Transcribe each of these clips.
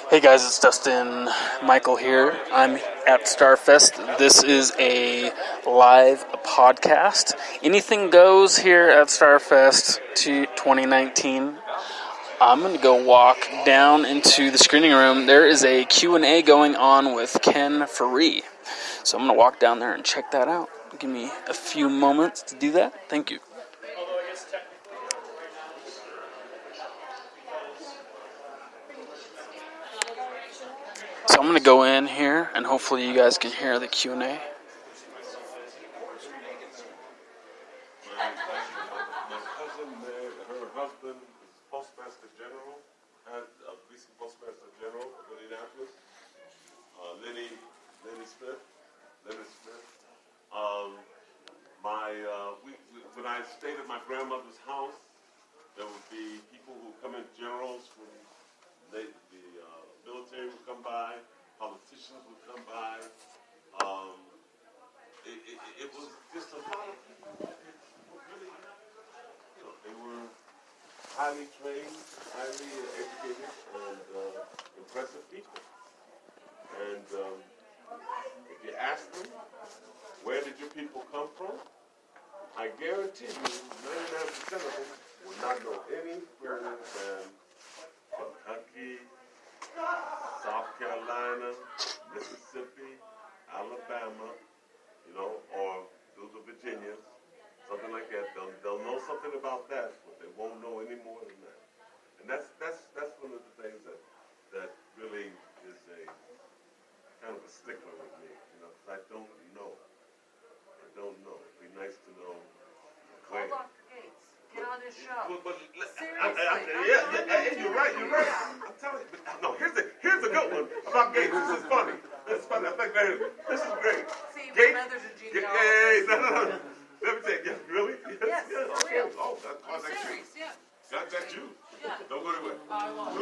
Hey guys, it's Dustin Michael here. I'm at Starfest. This is a live podcast. Anything goes here at Starfest 2019. I'm going to go walk down into the screening room. There is a Q&A going on with Ken Faree. So I'm going to walk down there and check that out. Give me a few moments to do that. Thank you. So I'm going to go in here, and hopefully you guys can hear the Q&A. Her husband is Postmaster General, recent Postmaster General of Indianapolis, Lenny Smith. When I stayed at my grandmother's house, there would be people who come in, generals from the military would come by, politicians would come by. It was just a lot of people. Really, they were highly trained, highly educated, and impressive people. And if you ask them, where did your people come from? I guarantee you, 99% of them would not know any further than Kentucky, South Carolina, Mississippi, Alabama, or those are Virginia, something like that. They'll know something about that, but they won't know any more than that. And that's one of the things that really is a kind of a stickler with me, because I don't know. It'd be nice to know. Call Dr. Gates. Get on his show. Seriously. You're right. I'm telling you. No, here's a good one about Gates. This is funny. I think this is great. See, Gates, my mother's a genealogist. no. Let me tell you. Really? Yes, for real. Oh, that's serious, yeah. That's you. Yeah. Don't go anywhere. I won't.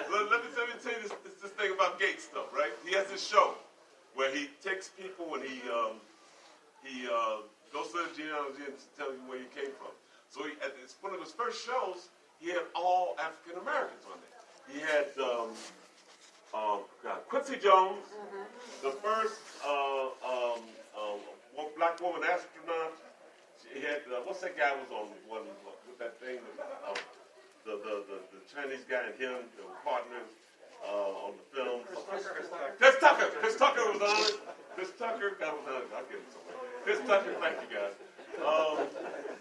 Let me tell you this thing about Gates, though, right? He has this show where he takes people and he goes to the genealogy and tells you where you came from. So it's one of his first shows. He had all African Americans on it. He had Quincy Jones, the first black woman astronaut. He had what's that guy was on one with that thing? The Chinese guy and him, they were partners on the film. Chris Tucker was on it. Chris Tucker, that was on it. I'll give him somewhere. Chris Tucker, thank you guys.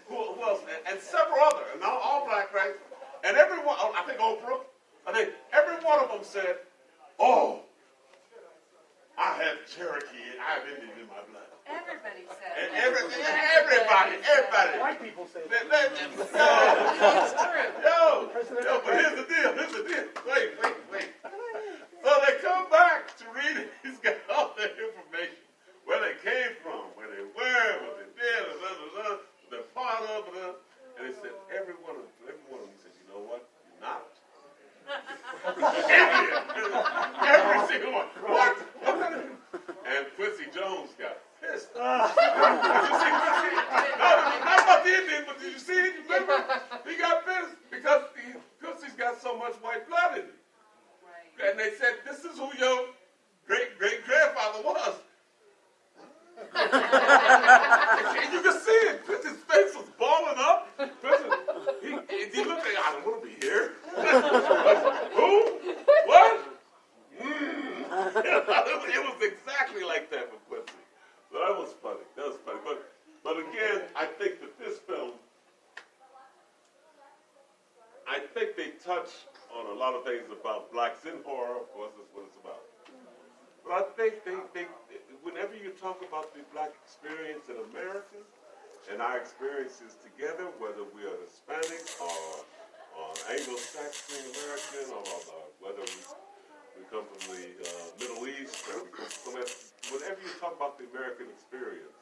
Who else? And several other, and all black, right? And everyone, I think Oprah. I think every one of them said, "Oh, I have Cherokee. I have Indian in my blood." Everybody said. And everybody. White people say that. It's true. Yo, but here's the deal. Wait. So they come back to read it. He's got all that information. Where they came from, where they were, what they did, what they're part of, and they said, every one of them said, you know what? You're not. Every single one. What? And Quincy Jones got pissed. Did you see Quincy? No, not about the Indian, but did you see it? You remember? He got pissed because Quincy's got so much white blood in him. Right. And they said, this is who your great-great-grandfather was. And you can see it. His face was balling up. He looked like, I don't want to be here. Who? What? It was exactly like that with Quincy. So that was funny. But again, I think that this film, I think they touch on a lot of things about blacks in horror. Of course, that's what it's about. But I think they whenever you talk about the black experience in America and our experiences together, whether we are Hispanic or Anglo-Saxon American, or whether we come from the Middle East, or we come from whenever you talk about the American experience,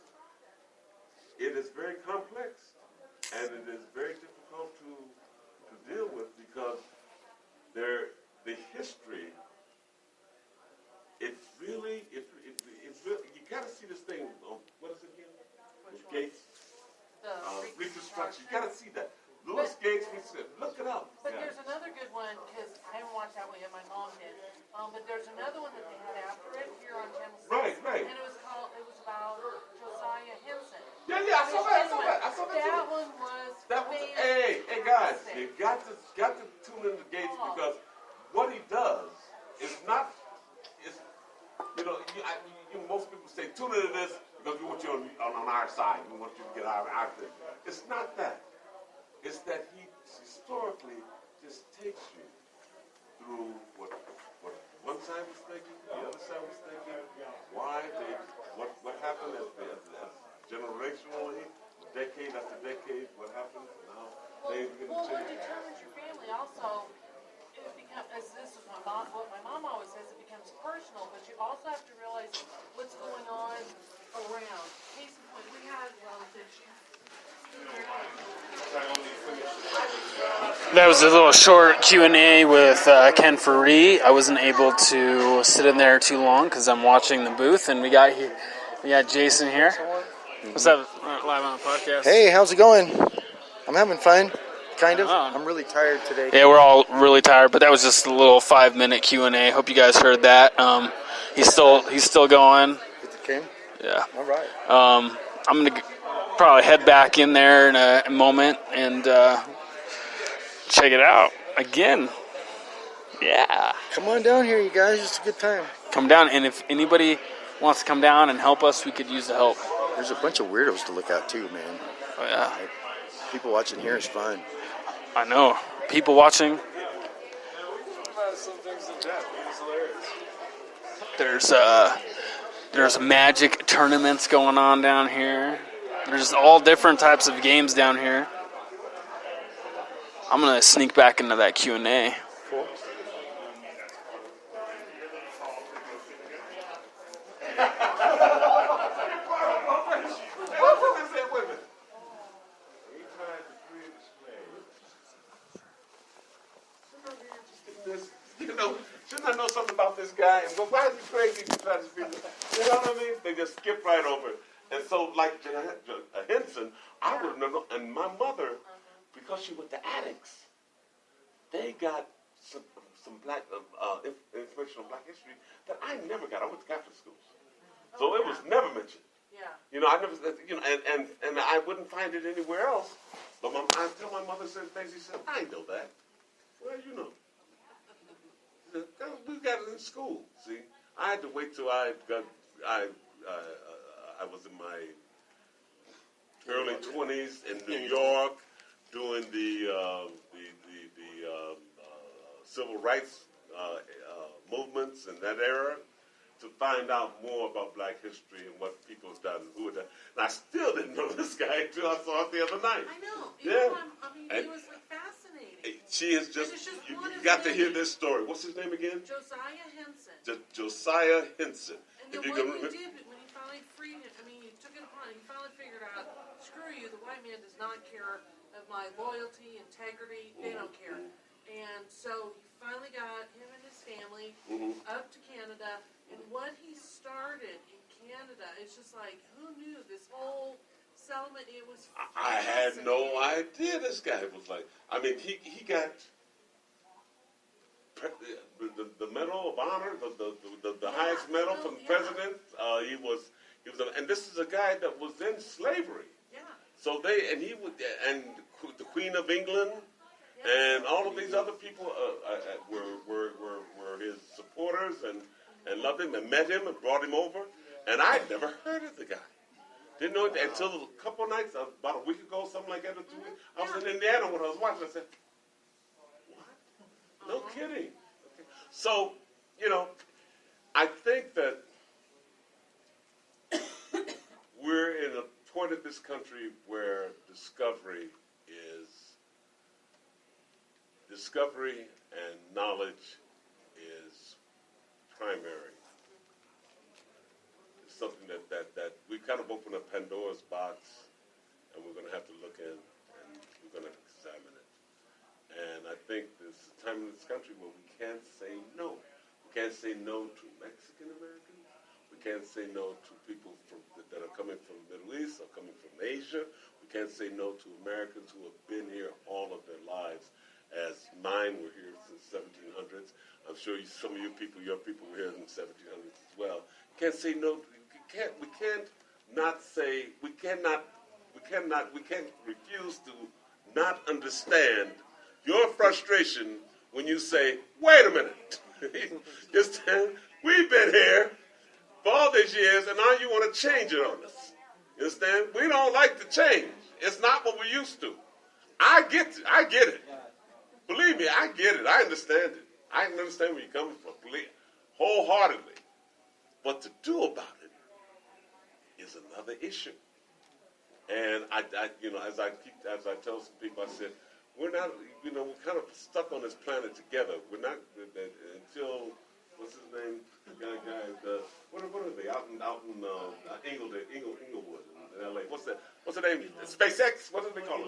it is very complex and it is very difficult to deal with because the history. It's really, you got to see this thing, what is it again? With Gates? Reconstruction. You got to see that. Louis Gates, look it up. But there's another good one one, because I haven't watched that one yet, my mom did. But there's another one that they had after it here on Channel 6. Right. And it was about Josiah Henson. Yeah, I saw that. That one was Hey, guys, you got to tune in to Gates because what he does is not, most people say tune into this because we want you on our side. We want you to get our thing. It's not that. It's that he historically just takes you through what one side was thinking, the other side was thinking, what happened as generationally, decade after decade, what happened now. What determines your family also, it becomes, as this is what my mom always says, it becomes personal, but you also have to realize what's going on around. Case in point, we had relatives. That was a little short Q&A with Ken Faree. I wasn't able to sit in there too long because I'm watching the booth, and we got Jason here. What's up? Live on the podcast. Hey, how's it going? I'm having fun, kind of. I'm really tired today. Yeah, we're all really tired, but that was just a little 5-minute Q&A. Hope you guys heard that. He's still going. Is it Ken? Yeah. All right. I'm gonna probably head back in there in a moment and check it out again. Yeah. Come on down here, you guys. It's a good time. Come down, and if anybody wants to come down and help us, we could use the help. There's a bunch of weirdos to look at too, man. Oh yeah. People watching here is fun. I know. People watching. There's magic tournaments going on down here. There's all different types of games down here. I'm gonna sneak back into that Q&A. Cool. Shouldn't I know something about this guy? And go, why is he crazy? You know what I mean? They just skip right over it. And so, like Henson, I would remember, and my mother, because she went to Addicts, they got some black information on black history that I never got. I went to Catholic schools, so it was never mentioned. Yeah. I never, and I wouldn't find it anywhere else. But I tell my mother certain things. She said, "I know that." Well, you know. We got it in school. See, I had to wait till I was in my early 20s in New York doing the civil rights movements in that era to find out more about black history and what people have done and who had done. And I still didn't know this guy until I saw it the other night. I know. He was like fascinating. She is just you got to hear this story. What's his name again? Josiah Henson. Josiah Henson. And then what he did when he finally freed him, he took it upon him. He finally figured out, screw you, the white man does not care of my loyalty, integrity. They don't care. And so he finally got him and his family up to Canada. And what he started in Canada, it's just like, who knew this whole settlement? It was I had no idea this guy was like. I mean, he got the Medal of Honor, the highest medal from the president. He was, and this is a guy that was in slavery. Yeah. So and the Queen of England, and all of these other people were his supporters and loved him and met him and brought him over. And I'd never heard of the guy. Didn't know it until a couple of nights, about a week ago, something like that, or 2 weeks. I was in Indiana when I was watching. I said, "What? No kidding." Okay. So, I think that we're in a point of this country where discovery and knowledge is primary. It's something that we kind of open up Pandora's box, and we're going to have to look in, and we're going to examine it. And I think this is a time in this country where we can't say no. We can't say no to Mexican Americans. We can't say no to people that are coming from the Middle East or coming from Asia. We can't say no to Americans who have been here all of their lives, as mine were here since the 1700s. I'm sure some of your people were here in the 1700s as well. Can't say no. We can't refuse to not understand your frustration when you say, wait a minute. You understand? We've been here for all these years, and now you want to change it on us. You understand? We don't like the change. It's not what we used to. I get it. Believe me, I get it. I understand it. I understand where you're coming from, wholeheartedly. What to do about it is another issue. And I as I tell some people, I said, we're not, we're kind of stuck on this planet together. We're not until, what's his name? The guy, what are they out in Inglewood in L.A. What's the name? SpaceX? What do they call it?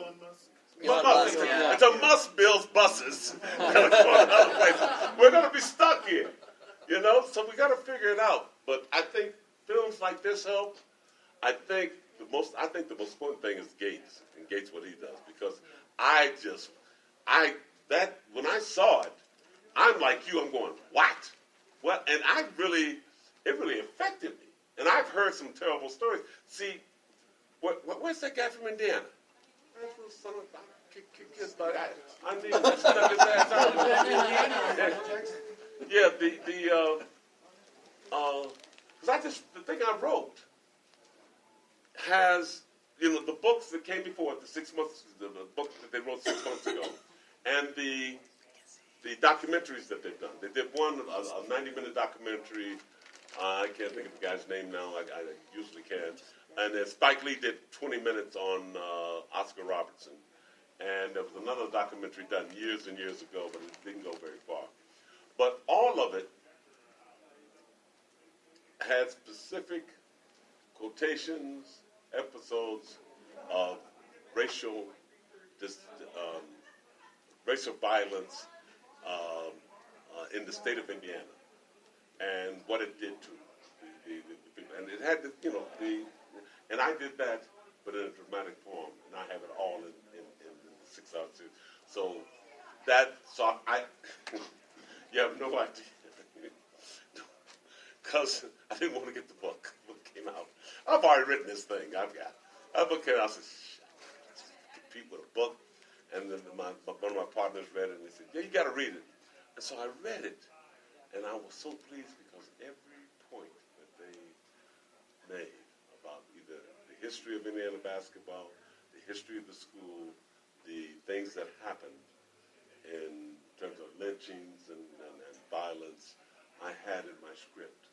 Musk. Yeah. Until Musk builds buses, we're going to be stuck here. So we got to figure it out. But I think films like this help. I think the most important thing is Gates, and Gates what he does, because when I saw it, I'm like you. I'm going, what? What? And it really affected me. And I've heard some terrible stories. See, where's that guy from Indiana? I need to snap his ass out. Yeah, because the thing I wrote has, the books that came before it, the books that they wrote 6 months ago, and the documentaries that they've done. They did one, a 90-minute documentary. I can't think of the guy's name now. I usually can. And then Spike Lee did 20 minutes on Oscar Robertson. And there was another documentary done years and years ago, but it didn't go very far. But all of it had specific quotations, episodes of racial violence in the state of Indiana, and what it did to the people. And it had and I did that, but in a dramatic form, and I have it all in 6 hours too. So you have no idea. Because I didn't want to get the book when it came out. I've already written this thing. That book came out. I said, compete with a book. And then one of my partners read it, and they said, yeah, you got to read it. And so I read it, and I was so pleased because every point that they made about either the history of Indiana basketball, the history of the school, the things that happened in terms of lynchings and violence, I had in my script.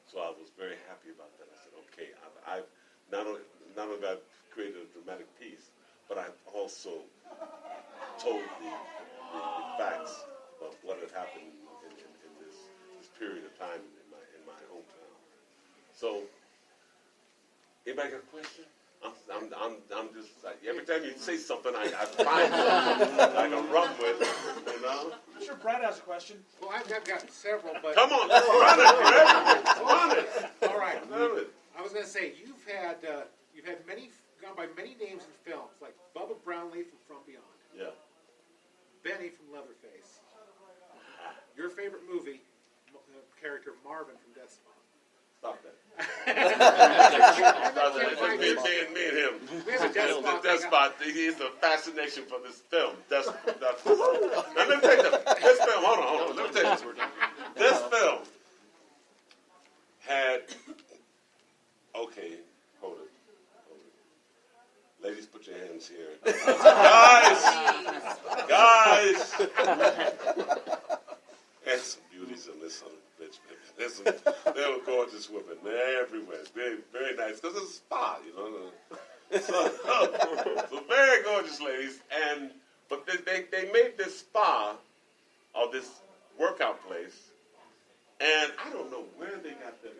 So I was very happy about that. I said, okay, I've not only have I created a dramatic piece, but I've also told the facts of what had happened in this period of time in my hometown. So, anybody got a question? I'm just every time you say something, I find something I can run with, I'm sure Brad has a question. Well, I've got several, but Come on, run it, Greg. Run it. all right. Run it. I was going to say you've gone by many names in films, like Bubba Brownlee from Beyond, Yeah. Benny from Leatherface. Your favorite movie character Marvin from Death Spawn. Stop that. Me and him. We have a Death Spawn. Death Spot. He's a fascination for this film. Now let me tell you something. This film. Hold on. Let me tell you something. This film had. Okay, hold it. Ladies, put your hands here. Guys. There's some beauties in this bitch. They were gorgeous women. They're everywhere. It's very, very nice. Because it's a spa, So very gorgeous ladies. But they made this spa, or this workout place, and I don't know where they got that,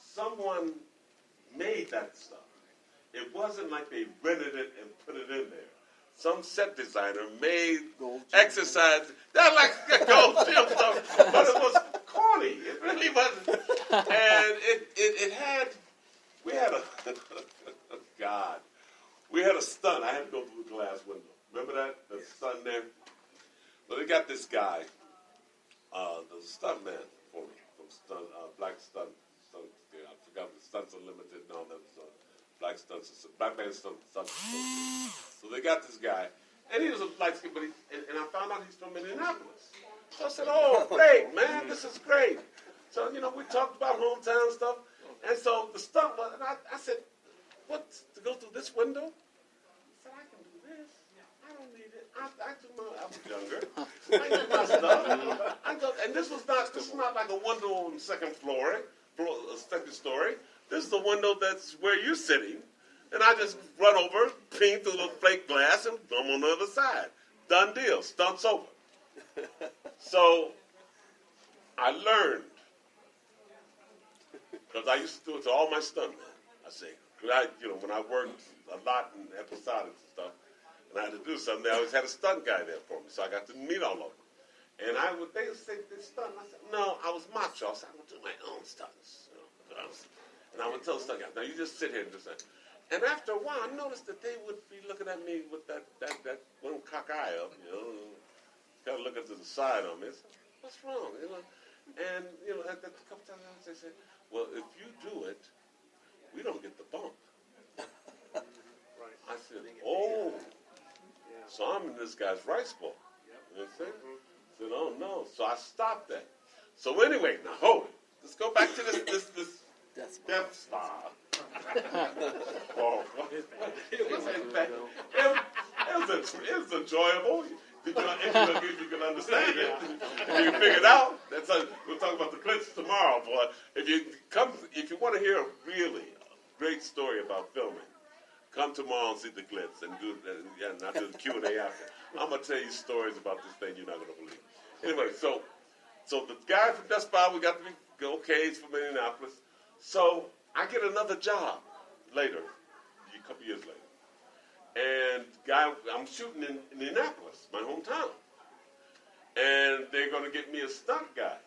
someone made that stuff. It wasn't like they rented it and put it in there. Some set designer made exercise. That's like gold gym stuff, but it was corny. It really wasn't. And we had a stunt. I had to go through the glass window. Remember that? The stunt there? But they got this guy, the stunt man for me, from Black Stunt. Yeah, I forgot the Stunts Unlimited and all that stuff. Black Man Stunt. So they got this guy, and he was a light skin, but and I found out he's from Indianapolis. So I said, "Oh, great, man, this is great." So we talked about hometown stuff, and so the stunt. And I said, "What, to go through this window?" He said, "I can do this. I don't need it. I was younger. I did my stuff. And this is not like a window on the second second story. This is the window that's where you're sitting, and I just run over, ping through the plate glass, and I'm on the other side. Done deal. Stunt's over." So I learned, because I used to do it to all my stuntmen. I say, when I worked a lot in episodics and stuff, and I had to do something, I always had a stunt guy there for me, so I got to meet all of them. And they would say, "This stunt," I said, "No, I was macho. I said, I'm going to do my own stunts." And I would tell the stunt guy, "Now you just sit here and do that." And after a while, I noticed that they would be looking at me with that one cock eye up, kind of looking to the side on me. I said, "What's wrong?" And a couple times they said, "Well, if you do it, we don't get the bump." I said, "Oh, so I'm in this guy's rice bowl." You know what I'm saying? I said, "Oh no." So I stopped that. So anyway, now hold it. Let's go back to this Death Star. Oh, it was enjoyable. If you can understand it, if you can figure it out. We'll talk about the glitz tomorrow, boy. If you want to hear a really great story about filming, come tomorrow and see the glitz and I'll do the Q&A after. I'm gonna tell you stories about this thing you're not gonna believe. Anyway, so the guy from Death Star, we got to be okay. He's from Indianapolis. So I get another job later, a couple years later. And I'm shooting in Indianapolis, my hometown. And they're going to get me a stunt guy.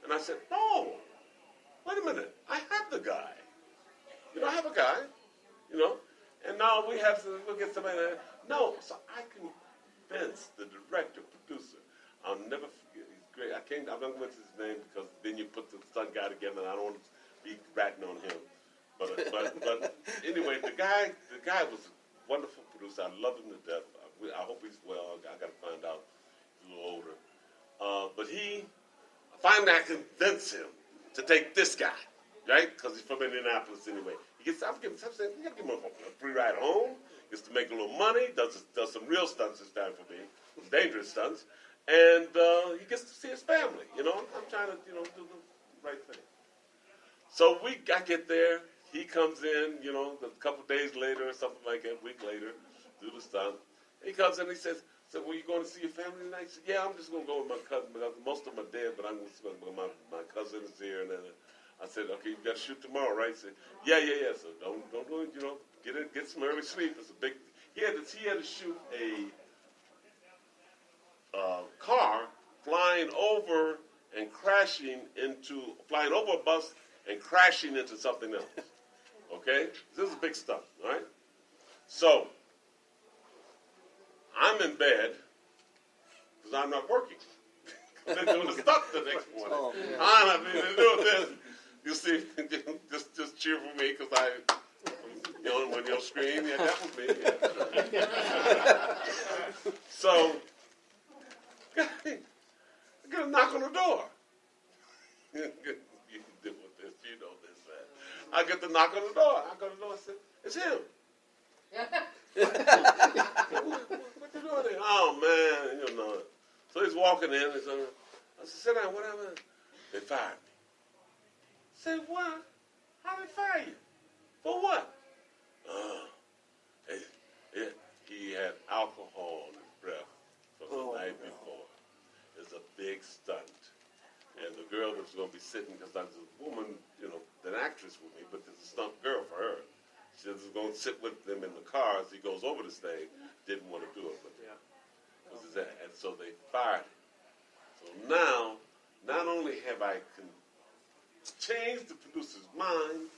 And I said, "No, wait a minute. I have the guy. I have a guy, And now we'll get somebody there." No, so I convinced the director, producer. I'll never forget. He's great. I'm not going to mention his name because then you put the stunt guy together and I don't want to be ratting on him. But anyway, the guy was a wonderful producer. I love him to death. I hope he's well. I got to find out. He's a little older. But finally I convinced him to take this guy, right? Because he's from Indianapolis anyway. I'm giving him a free ride home. Gets to make a little money. Does some real stunts this time for me, some dangerous stunts, and he gets to see his family. I'm trying to do the right thing. So I get there. He comes in, a couple days later or something like that, a week later, do the stunt. He comes in and he says, "Well, you going to see your family tonight?" I said, "Yeah, I'm just going to go with my cousin. Because most of them are dead, but I'm going to spend my cousin is here." And then I said, "Okay, you got to shoot tomorrow, right?" He said, Yeah. So don't do it, get some early sleep. It's a big, he had to shoot a car flying over a bus and crashing into something else. Okay? This is a big stuff, all right? So, I'm in bed because I'm not working. They're doing the stuff the next morning. I'm not even doing this. You see, just cheer for me because when you'll scream, yeah, that was me. Yeah. So, I get a knock on the door. You deal with this, that. I get the knock on the door. I go to the door and say, "It's him." What you doing there? "Oh, man, So he's walking in. I said, "Sit down, what happened?" "They fired me." I said, "What? How did they fire you? For what?" He had alcohol in his breath from the night before. It's a big stunt. And the girl was going to be sitting, because there's a woman, an actress with me, but there's a stunt girl for her. She was going to sit with them in the car as he goes over the stage. Didn't want to do it with him. And so they fired him. So now, not only have I changed the producer's mind,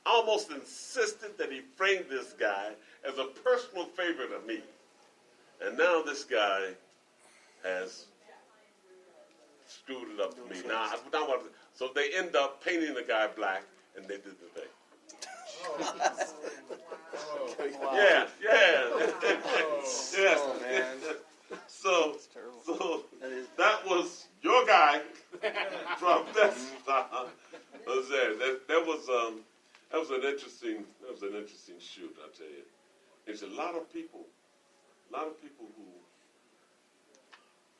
almost insisted that he frame this guy as a personal favorite of me. And now this guy has screwed it up for me. So they end up painting the guy black, and they did the thing. Yeah. Yes. Oh, man. So that was your guy from that style. Was there. That was an interesting shoot, I'll tell you. There's a lot of people who,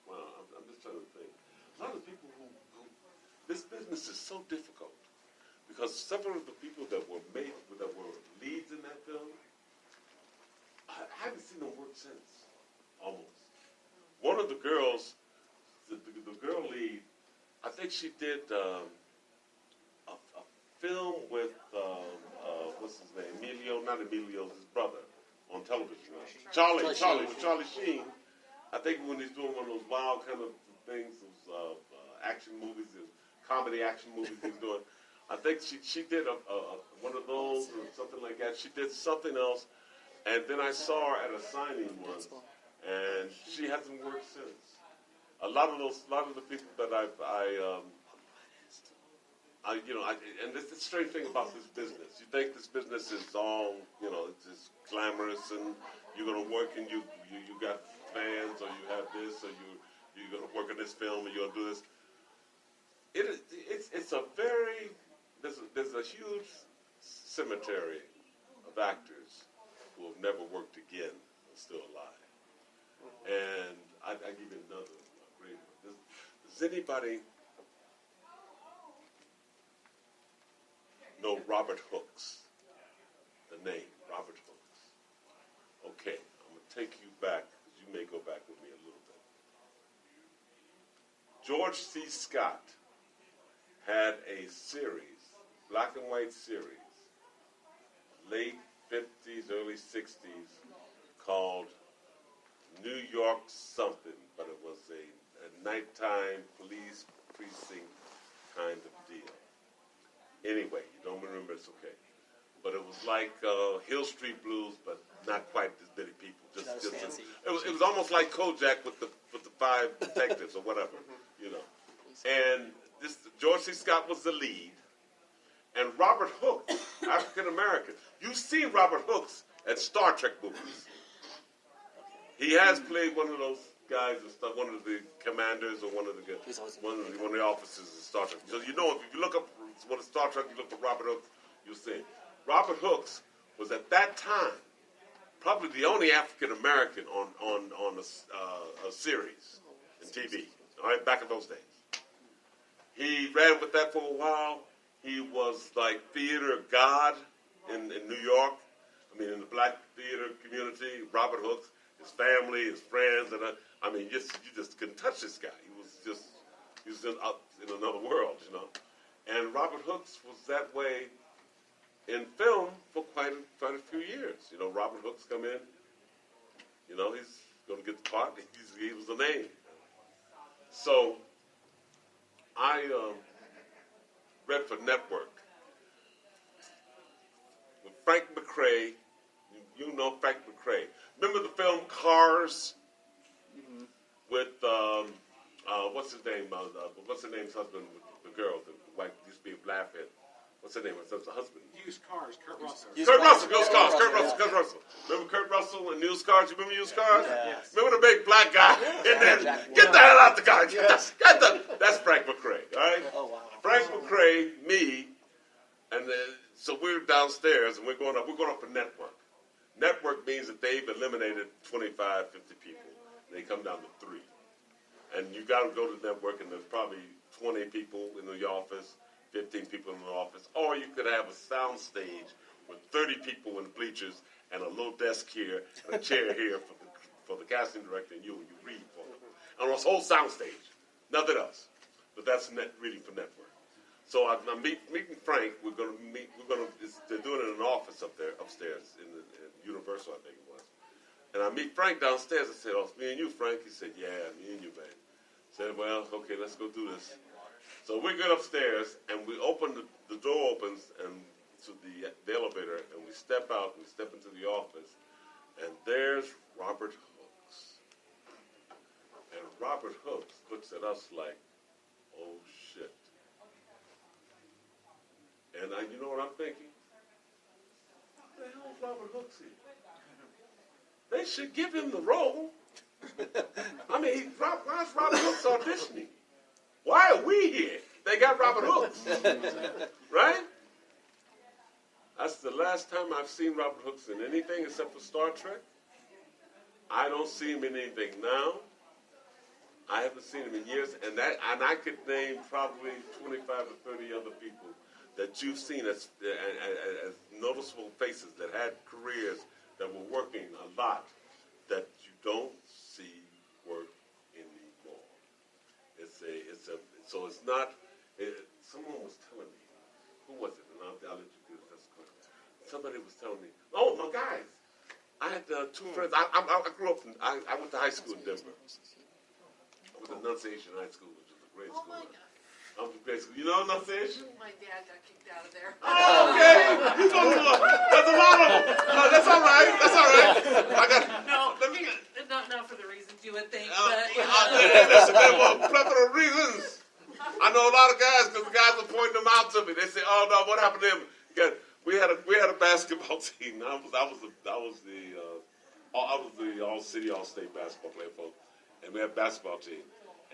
well, I'm just trying to think. A lot of people who this business is so difficult because several of the people that were leads in that film, I haven't seen them work since, almost. One of the girls, the girl lead, I think she did a film with, what's his name, not Emilio, his brother, on television. Charlie Sheen. I think when he's doing one of those wild kind of things, those action movies, those comedy action movies he's doing, I think she did one of those or something like that. She did something else, and then I saw her at a signing once, and she hasn't worked since. A lot of the people that and this is the strange thing about this business. You think this business is all, it's just glamorous, and you're going to work, and you got fans, or you have this, or you're going to work on this film, and you're going to do this. It's a very there's a huge cemetery of actors who have never worked again and still alive. And I give you another great one. Does anybody know Robert Hooks? The name, Robert Hooks. Okay, I'm going to take you back, because you may go back with me a little bit. George C. Scott had a series, black and white series, late 50s, early 60s, called New York something, but it was a nighttime police precinct kind of deal. Anyway, you don't remember, it's okay. But it was like Hill Street Blues, but not quite as many people. It was almost like Kojak with the five detectives or whatever, And George C. Scott was the lead, and Robert Hooks, African American. You've seen Robert Hooks at Star Trek movies. He has played one of those guys, one of the commanders, or one of the officers in Star Trek. So if you look up one of Star Trek, you look for Robert Hooks, you'll see him. Robert Hooks was at that time probably the only African American on a series in TV. All right, back in those days. He ran with that for a while. He was like theater god in New York. I mean, in the black theater community. Robert Hooks, his family, his friends, and you just couldn't touch this guy. He was in another world, And Robert Hooks was that way in film for quite a few years. Robert Hooks come in. He's going to get the part. He was the name. So I read for Network with Frank McRae. You know Frank McRae. Remember the film Cars? Mm-hmm. With what's his name? What's her name's husband? The girl, the wife used to be a laugh at. What's her name? What's her husband? Used Cars, Kurt Russell. Kurt Russell. Remember Kurt Russell and Used Cars? You remember Used Cars? Yes. Remember the big black guy? And then, get the hell out the car. That's Frank McRae, all right? Oh, wow. Frank McRae, me, and then, so we're downstairs, and we're going up for Network. Network means that they've eliminated 25, 50 people. They come down to 3. And you got to go to Network, and there's probably 20 people in the office, 15 people in the office, or you could have a sound stage with 30 people in the bleachers and a little desk here and a chair here for the casting director and you read for them. And a whole sound stage, nothing else. But that's reading for Network. So I'm meeting Frank. They're doing it in an office upstairs in Universal, I think it was. And I meet Frank downstairs. I said, "Oh, it's me and you, Frank." He said, "Yeah, me and you, man." I said, "Well, okay, let's go do this." So we get upstairs, and we open the door opens and to the elevator, and we step out, and we step into the office, and there's Robert Hooks. And Robert Hooks looks at us like, oh shit. And you know what I'm thinking? What the hell is Robert Hooks here? They should give him the role. I mean, why is Robert Hooks auditioning? Why are we here? They got Robert Hooks. Right? That's the last time I've seen Robert Hooks in anything except for Star Trek. I don't see him in anything now. I haven't seen him in years, and I could name probably 25 or 30 other people that you've seen as noticeable faces that had careers that were working a lot that you don't see work anymore. So it's not. Someone was telling me, who was it? And I'll let you do this. Somebody was telling me, oh my guys, I had two friends. I grew up. I went to high school in Denver. I went to Annunciation High School, which is a great school. Oh my God. I went to great school. You know Annunciation? My dad got kicked out of there. Oh, okay. You go to there's a lot of them. No, that's all right. That's all right. I got. No, Let me. not for the reasons you would think, Uh, but you Listen, there were a plethora of reasons. I know a lot of guys because the guys were pointing them out to me. They say, "Oh no, what happened to him?" We had a basketball team. I was the all city, all state basketball player, folks, and we had a basketball team.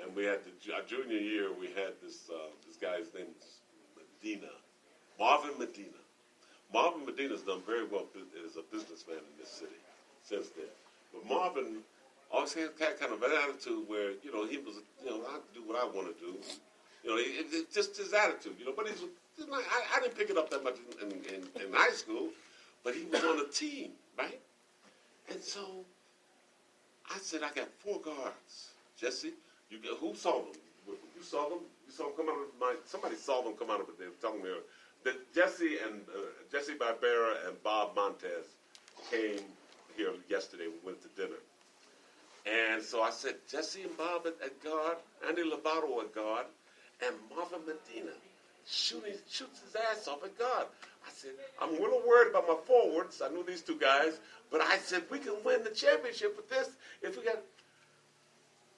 And we had our junior year. We had this guy's name was Medina, Marvin Medina. Marvin Medina's done very well as a businessman in this city since then. But Marvin always had kind of an attitude where he was I do what I want to do. It's just his attitude. But I didn't pick it up that much in high school, but he was on a team, right? And so I said, I got 4 guards, Jesse. Who saw them? You saw them? You saw them come out of somebody saw them come out of it. They were telling me that Jesse Barbera and Bob Montez came here yesterday. We went to dinner. And so I said, Jesse and Bob at guard, Andy Lovato at guard, and Marvin Medina shoots his ass off at guard. I said, I'm a little worried about my forwards. I knew these 2 guys. But I said, we can win the championship with this if we got...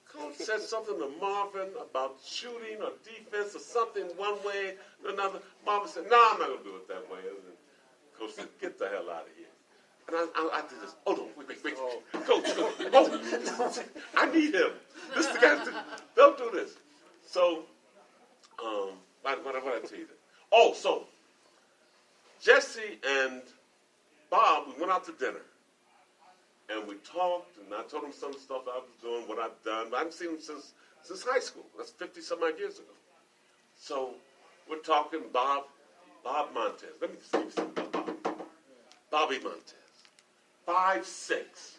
Coach said something to Marvin about shooting or defense or something one way or another. Marvin said, no, I'm not going to do it that way. And Coach said, get the hell out of here. And I did this. Oh, no, wait. Coach, oh, I need him. This is the guy. Don't do this. So, what did I tell you? Oh, so, Jesse and Bob, we went out to dinner. And we talked, and I told him some stuff I was doing, what I've done. But I haven't seen him since high school. That's 50-some-odd years ago. So we're talking Bob Montez. Let me just give you something about Bob. Bobby Montez. 5'6".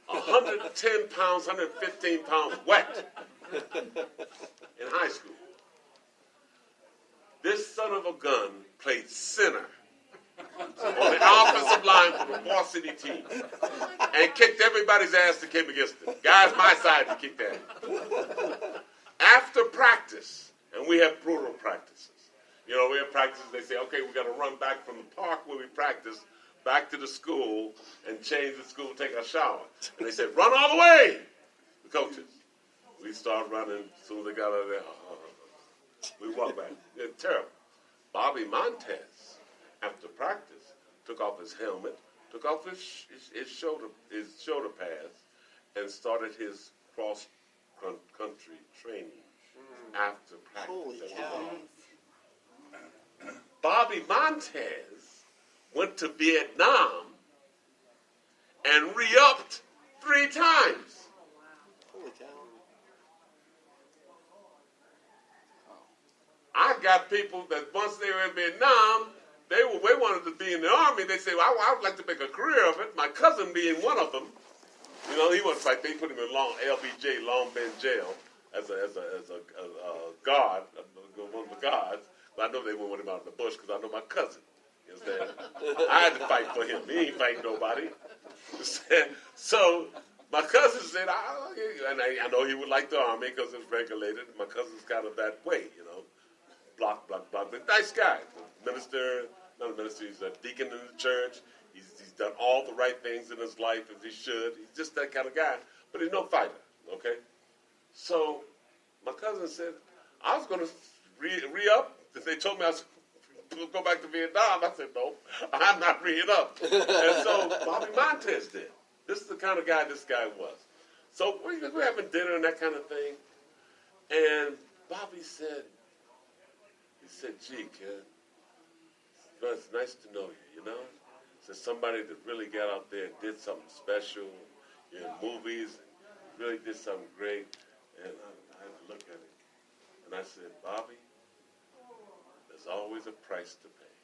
110 pounds, 115 pounds wet in high school. This son of a gun played center on the offensive line for the varsity team and kicked everybody's ass that came against him. Guys my side to kick that. After practice, and we have brutal practices. We have practices, they say, okay, we got to run back from the park where we practice back to the school and change the school, take a shower. And they said, run all the way, the coaches. We start running as soon as they got out of there. We walk back. It's terrible. Bobby Montez, after practice, took off his helmet, took off his shoulder pads, and started his cross-country training after practice. Holy cow. Bobby Montez went to Vietnam and re-upped 3 times. Holy cow. I got people that once they were in Vietnam, they wanted to be in the Army. They say, well, I would like to make a career of it. My cousin being one of them. He was like, they put him in LBJ, Long Bench Jail, as a guard, one of the guards. But I know they wouldn't want him out of the bush because I know my cousin. You understand? I had to fight for him. He ain't fighting nobody. So my cousin said, I know he would like the Army because it's regulated. My cousin's kind of that way, Block. But nice guy. Minister, not a minister, he's a deacon in the church. He's done all the right things in his life as he should. He's just that kind of guy. But he's no fighter, okay? So my cousin said, I was going to re-up. They told me I was going to go back to Vietnam. I said, no, I'm not re up. And so Bobby Montez did. This is the kind of guy this guy was. So we're having dinner and that kind of thing. And Bobby said, gee, kid, it's nice to know you, you know? Said somebody that really got out there and did something special in movies, and really did something great. And I had to look at him. And I said, Bobby, there's always a price to pay.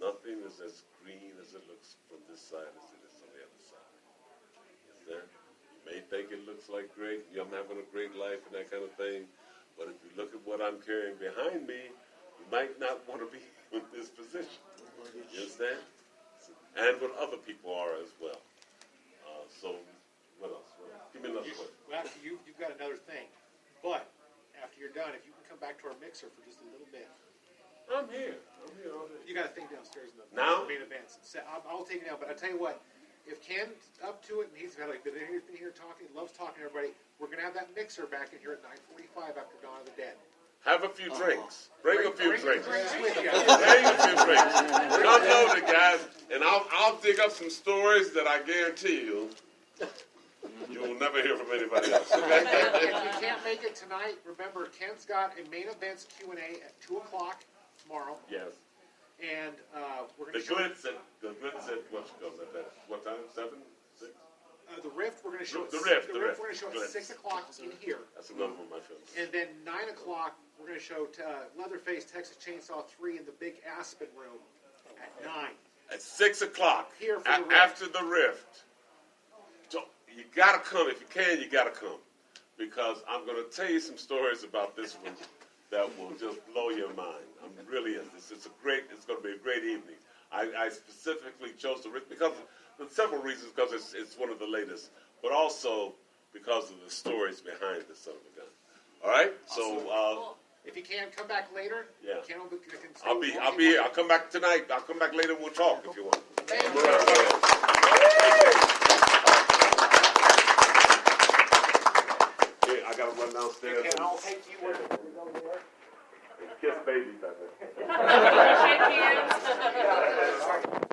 Nothing is as green as it looks from this side as it is on the other side. Is there? You may think it looks like great, I'm having a great life and that kind of thing, but if you look at what I'm carrying behind me, you might not want to be in this position. You understand? And what other people are as well. So, what else? Give me another question. Well, you've got another thing. But after you're done, if you can come back to our mixer for just a little bit. I'm here all day. You got a thing downstairs in the Now? main events. So I'll take it now. But I tell you what, if Ken's up to it and he's been here talking, loves talking to everybody, we're gonna have that mixer back in here at 9:45 after Dawn of the Dead. Have a few drinks. Bring a few drinks. With you. Bring a few drinks. Come loaded, guys, and I'll dig up some stories that I guarantee you will never hear from anybody else. Okay? If you can't make it tonight, remember Ken's got a main events Q&A at 2:00 tomorrow, Yes. and we're The gonna show Glitz said what time? 7? 6? the Rift. We're gonna show The Rift. We're gonna show Glitz. at 6:00 in here, That's another one of my films. and then 9:00 we're gonna show Leatherface Texas Chainsaw 3 in the big Aspen room at 9. At 6 o'clock, Here for the Rift. after the Rift. So you gotta come. If you can, you gotta come. Because I'm gonna tell you some stories about this one that will just blow your mind. Really is. It's gonna be a great evening. I specifically chose the Rift because for several reasons, because it's one of the latest, but also because of the stories behind the son of a gun. All right? So If you can, come back later. Yeah. Ken will can stay I'll as be long as here. you I'll want. come back tonight. I'll come back later and we'll talk if you want. Thank you. Yeah, I gotta run downstairs And I'll take you where we go there. and kiss babies. I think. Shake hands.